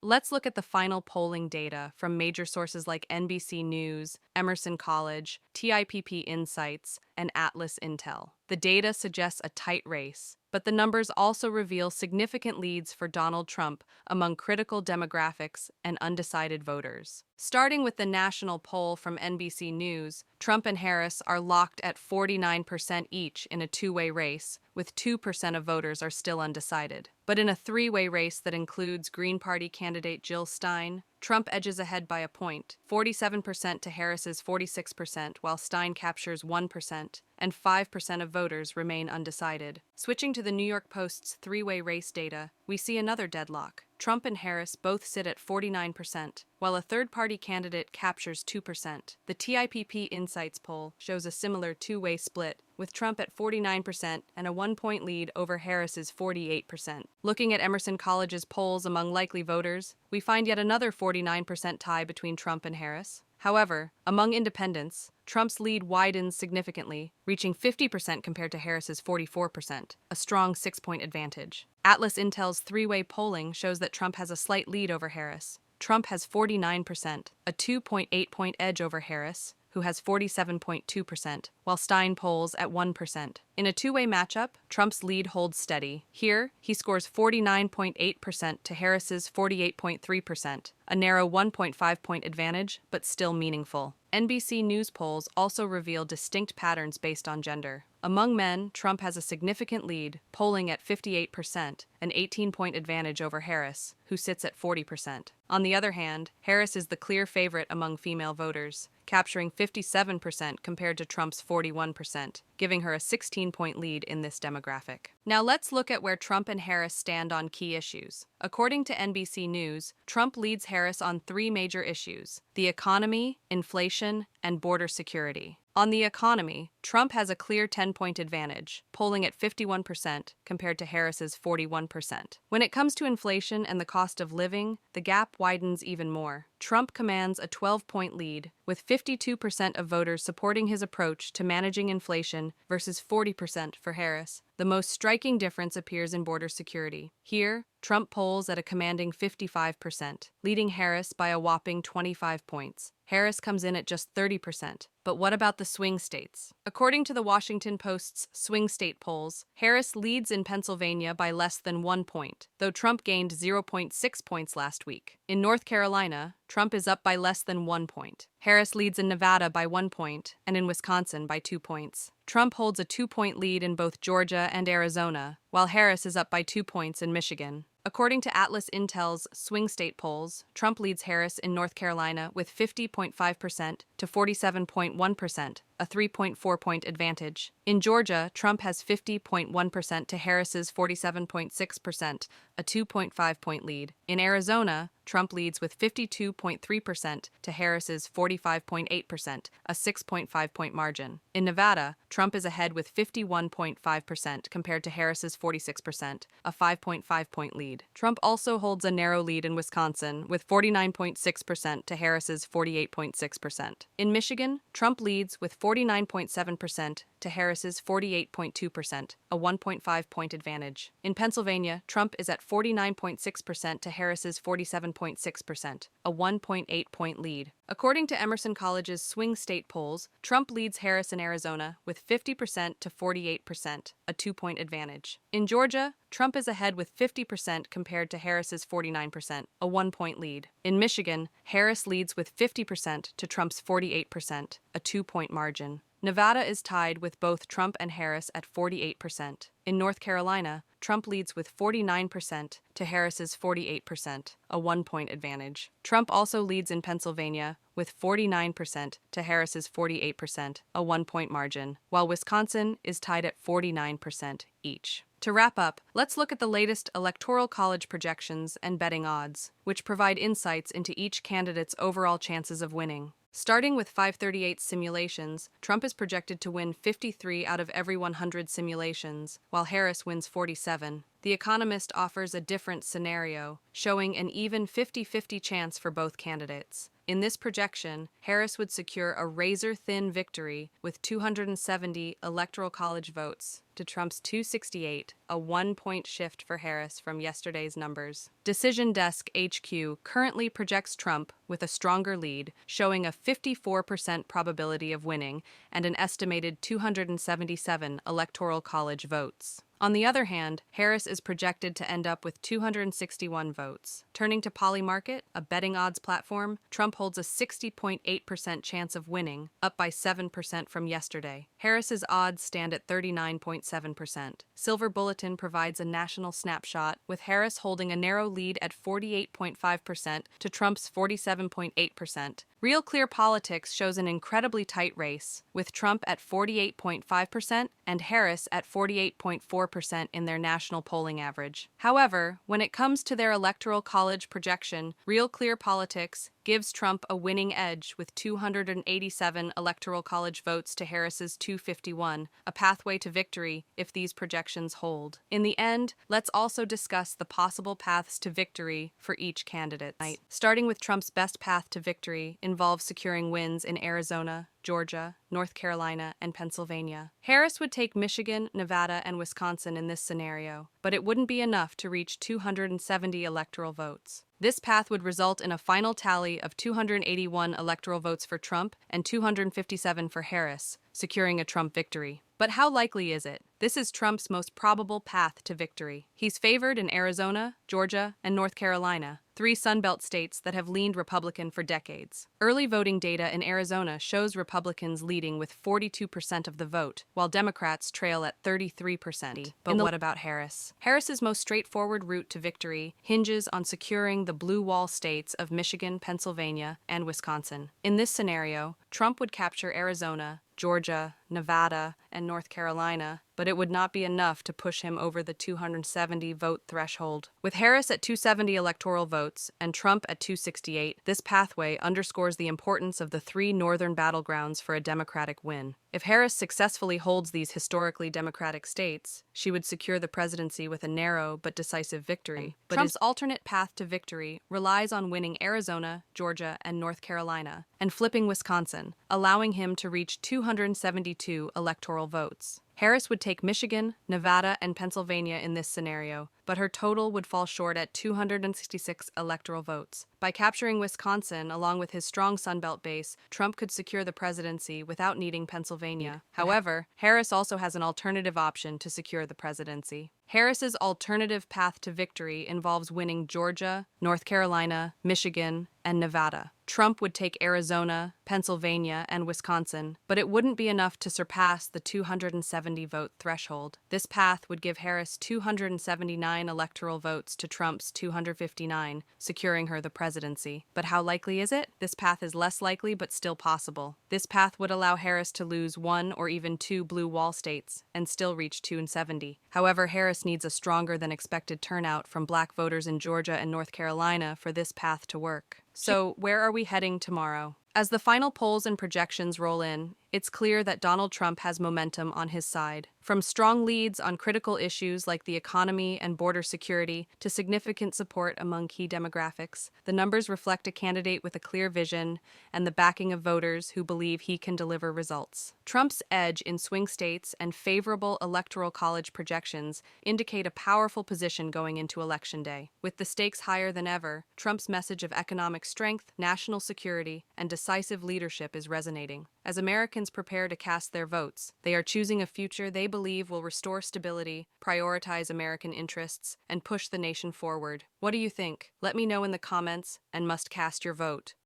Let's look at the final polling data from major sources like NBC News, Emerson College, TIPP Insights, and Atlas Intel. The data suggests a tight race, but the numbers also reveal significant leads for Donald Trump among critical demographics and undecided voters. Starting with the national poll from NBC News, Trump and Harris are locked at 49% each in a two-way race, with 2% of voters are still undecided. But in a three-way race that includes Green Party candidate Jill Stein, Trump edges ahead by a point, 47% to Harris's 46%, while Stein captures 1%, and 5% of voters remain undecided. Switching to the New York Post's three-way race data, we see another deadlock. Trump and Harris both sit at 49%, while a third-party candidate captures 2%. The TIPP Insights poll shows a similar two-way split, with Trump at 49% and a one-point lead over Harris's 48%. Looking at Emerson College's polls among likely voters, we find yet another 49% tie between Trump and Harris. However, among independents, Trump's lead widens significantly, reaching 50% compared to Harris's 44%, a strong 6-point advantage. Atlas Intel's three-way polling shows that Trump has a slight lead over Harris. Trump has 49%, a 2.8-point edge over Harris, who has 47.2%, while Stein polls at 1%. In a two-way matchup, Trump's lead holds steady. Here, he scores 49.8% to Harris's 48.3%, a narrow 1.5-point advantage, but still meaningful. NBC News polls also reveal distinct patterns based on gender. Among men, Trump has a significant lead, polling at 58%, an 18-point advantage over Harris, who sits at 40%. On the other hand, Harris is the clear favorite among female voters, capturing 57% compared to Trump's 41%, giving her a 16-point lead in this demographic. Now let's look at where Trump and Harris stand on key issues. According to NBC News, Trump leads Harris on three major issues: the economy, inflation, and border security. On the economy, Trump has a clear 10-point advantage, polling at 51% compared to Harris's 41%. When it comes to inflation and the cost of living, the gap widens even more. Trump commands a 12-point lead, with 52% of voters supporting his approach to managing inflation versus 40% for Harris. The most striking difference appears in border security. Here, Trump polls at a commanding 55%, leading Harris by a whopping 25 points. Harris comes in at just 30%. But what about the swing states? According to the Washington Post's swing state polls, Harris leads in Pennsylvania by less than 1 point, though Trump gained 0.6 points last week. In North Carolina, Trump is up by less than 1 point. Harris leads in Nevada by 1 point, and in Wisconsin by 2 points. Trump holds a 2-point lead in both Georgia and Arizona, while Harris is up by 2 points in Michigan. According to Atlas Intel's swing state polls, Trump leads Harris in North Carolina with 50.5% to 47.1%, a 3.4-point advantage. In Georgia, Trump has 50.1% to Harris's 47.6%, a 2.5-point lead. In Arizona, Trump leads with 52.3% to Harris's 45.8%, a 6.5-point margin. In Nevada, Trump is ahead with 51.5% compared to Harris's 46%, a 5.5-point lead. Trump also holds a narrow lead in Wisconsin with 49.6% to Harris's 48.6%. In Michigan, Trump leads with 49.7% to Harris's 48.2%, a 1.5-point advantage. In Pennsylvania, Trump is at 49.6% to Harris's 47.6%, a 1.8-point lead. According to Emerson College's swing state polls, Trump leads Harris in Arizona with 50% to 48%, a 2-point advantage. In Georgia, Trump is ahead with 50% compared to Harris's 49%, a 1-point lead. In Michigan, Harris leads with 50% to Trump's 48%, a 2-point margin. Nevada is tied with both Trump and Harris at 48%. In North Carolina, Trump leads with 49% to Harris's 48%, a 1-point advantage. Trump also leads in Pennsylvania with 49% to Harris's 48%, a 1-point margin, while Wisconsin is tied at 49% each. To wrap up, let's look at the latest Electoral College projections and betting odds, which provide insights into each candidate's overall chances of winning. Starting with 538 simulations, Trump is projected to win 53 out of every 100 simulations, while Harris wins 47. The Economist offers a different scenario, showing an even 50-50 chance for both candidates. In this projection, Harris would secure a razor-thin victory with 270 Electoral College votes to Trump's 268, a 1-point shift for Harris from yesterday's numbers. Decision Desk HQ currently projects Trump with a stronger lead, showing a 54% probability of winning and an estimated 277 Electoral College votes. On the other hand, Harris is projected to end up with 261 votes. Turning to Polymarket, a betting odds platform, Trump holds a 60.8% chance of winning, up by 7% from yesterday. Harris's odds stand at 39.7%. Silver Bulletin provides a national snapshot, with Harris holding a narrow lead at 48.5% to Trump's 47.8%. Real Clear Politics shows an incredibly tight race, with Trump at 48.5% and Harris at 48.4% in their national polling average. However, when it comes to their Electoral College projection, Real Clear Politics gives Trump a winning edge with 287 Electoral College votes to Harris's 251, a pathway to victory if these projections hold. In the end, let's also discuss the possible paths to victory for each candidate. Starting with Trump's best path to victory involves securing wins in Arizona, Georgia, North Carolina, and Pennsylvania. Harris would take Michigan, Nevada, and Wisconsin in this scenario, but it wouldn't be enough to reach 270 electoral votes. This path would result in a final tally of 281 electoral votes for Trump and 257 for Harris, securing a Trump victory. But how likely is it? This is Trump's most probable path to victory. He's favored in Arizona, Georgia, and North Carolina, 3 Sunbelt states that have leaned Republican for decades. Early voting data in Arizona shows Republicans leading with 42% of the vote, while Democrats trail at 33%. But what about Harris? Harris's most straightforward route to victory hinges on securing the blue wall states of Michigan, Pennsylvania, and Wisconsin. In this scenario, Trump would capture Arizona, Georgia, Nevada, and North Carolina, but it would not be enough to push him over the 270 vote threshold. With Harris at 270 electoral votes and Trump at 268, this pathway underscores the importance of the 3 northern battlegrounds for a Democratic win. If Harris successfully holds these historically Democratic states, she would secure the presidency with a narrow but decisive victory. But Trump's alternate path to victory relies on winning Arizona, Georgia, and North Carolina, and flipping Wisconsin, allowing him to reach 272 electoral votes. Harris would take Michigan, Nevada, and Pennsylvania in this scenario, but her total would fall short at 266 electoral votes. By capturing Wisconsin, along with his strong Sunbelt base, Trump could secure the presidency without needing Pennsylvania. However, Harris also has an alternative option to secure the presidency. Harris's alternative path to victory involves winning Georgia, North Carolina, Michigan, and Nevada. Trump would take Arizona, Pennsylvania, and Wisconsin, but it wouldn't be enough to surpass the 270 vote threshold. This path would give Harris 279 electoral votes to Trump's 259, securing her the presidency. But how likely is it? This path is less likely but still possible. This path would allow Harris to lose 1 or even 2 blue wall states and still reach 270. However, Harris needs a stronger than expected turnout from black voters in Georgia and North Carolina for this path to work. So, where are we heading tomorrow? As the final polls and projections roll in, it's clear that Donald Trump has momentum on his side. From strong leads on critical issues like the economy and border security to significant support among key demographics, the numbers reflect a candidate with a clear vision and the backing of voters who believe he can deliver results. Trump's edge in swing states and favorable electoral college projections indicate a powerful position going into Election Day. With the stakes higher than ever, Trump's message of economic strength, national security, and decisive leadership is resonating. As Americans prepare to cast their votes, they are choosing a future they believe will restore stability, prioritize American interests, and push the nation forward. What do you think? Let me know in the comments and must cast your vote.